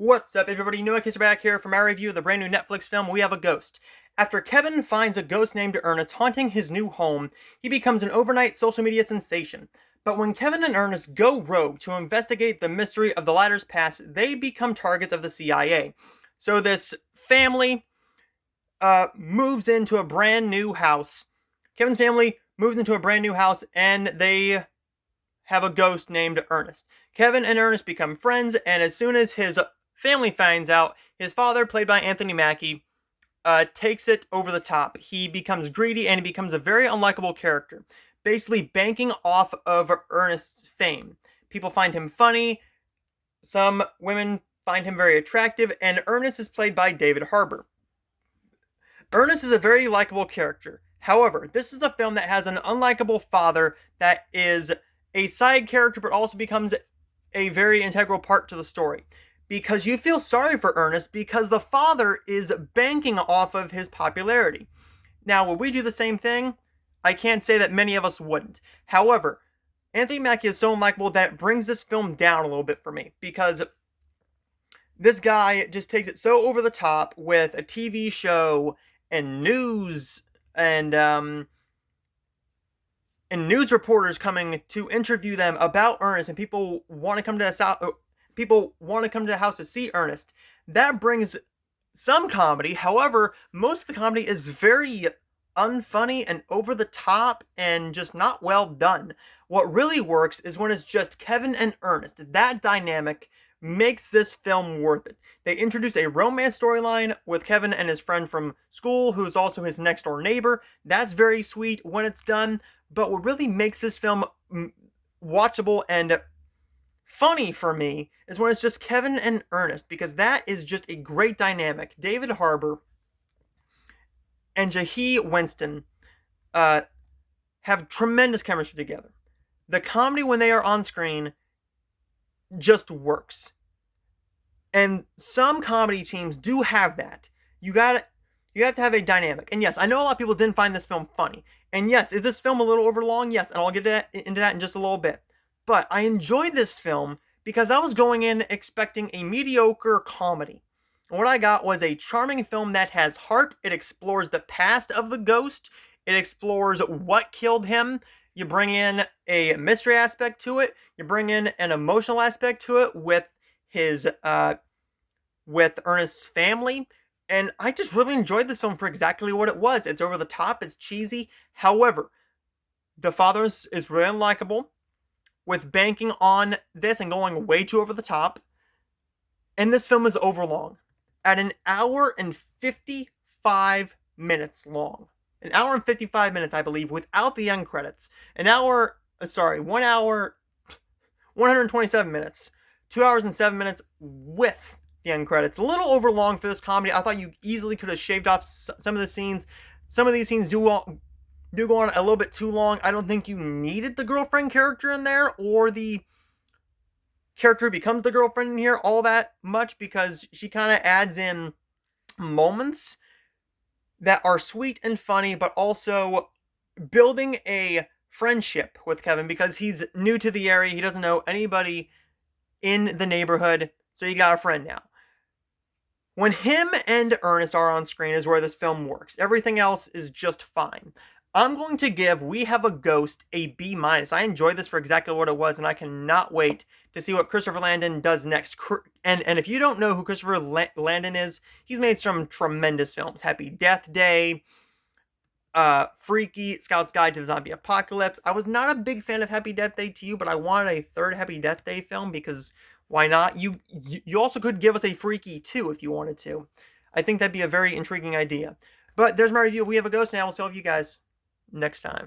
What's up, everybody? Noah Kisser back here for my review of the brand new Netflix film We Have a Ghost. After Kevin finds a ghost named Ernest haunting his new home, he becomes an overnight social media sensation. But when Kevin and Ernest go rogue to investigate the mystery of the latter's past, they become targets of the CIA. So this family moves into a brand new house. Kevin's family moves into a brand new house, and they have a ghost named Ernest. Kevin and Ernest become friends, and as soon as his family finds out, his father, played by Anthony Mackie, takes it over the top. He becomes greedy, and he becomes a very unlikable character, basically banking off of Ernest's fame. People find him funny, some women find him very attractive, and Ernest is played by David Harbour. Ernest is a very likable character. However, this is a film that has an unlikable father that is a side character but also becomes a very integral part to the story. Because you feel sorry for Ernest because the father is banking off of his popularity. Now, would we do the same thing? I can't say that many of us wouldn't. However, Anthony Mackie is so unlikable that it brings this film down a little bit for me, because this guy just takes it so over the top with a TV show and news and news reporters coming to interview them about Ernest, and people want to come to the house to see Ernest. That brings some comedy. However, most of the comedy is very unfunny and over the top and just not well done. What really works is when it's just Kevin and Ernest. That dynamic makes this film worth it. They introduce a romance storyline with Kevin and his friend from school, who's also his next door neighbor. That's very sweet when it's done. But what really makes this film watchable and funny for me is when it's just Kevin and Ernest, because that is just a great dynamic. David Harbour and Jahi Winston have tremendous chemistry together. The comedy when they are on screen just works. And some comedy teams do have that. You have to have a dynamic. And yes, I know a lot of people didn't find this film funny. And yes, is this film a little overlong? Yes, and I'll get into that in just a little bit. But I enjoyed this film because I was going in expecting a mediocre comedy. And what I got was a charming film that has heart. It explores the past of the ghost. It explores what killed him. You bring in a mystery aspect to it. You bring in an emotional aspect to it with with Ernest's family. And I just really enjoyed this film for exactly what it was. It's over the top. It's cheesy. However, the father is really unlikable with banking on this and going way too over the top. And this film is overlong. At an hour and 55 minutes long. An hour and 55 minutes, I believe, without the end credits. 1 hour, 127 minutes. 2 hours and 7 minutes with the end credits. A little overlong for this comedy. I thought you easily could have shaved off some of the scenes. Some of these scenes do go on a little bit too long. I don't think you needed the girlfriend character in there, or the character who becomes the girlfriend in here all that much, because she kind of adds in moments that are sweet and funny, but also building a friendship with Kevin, because he's new to the area. He doesn't know anybody in the neighborhood, so you got a friend now. When him and Ernest are on screen is where this film works. Everything else is just fine. I'm going to give We Have a Ghost a B-. I enjoyed this for exactly what it was, and I cannot wait to see what Christopher Landon does next. And if you don't know who Christopher Landon is, he's made some tremendous films. Happy Death Day, Freaky, Scout's Guide to the Zombie Apocalypse. I was not a big fan of Happy Death Day 2, but I wanted a third Happy Death Day film, because why not? You also could give us a Freaky 2 if you wanted to. I think that'd be a very intriguing idea. But there's my review of We Have a Ghost, and I will see all of you guys next time.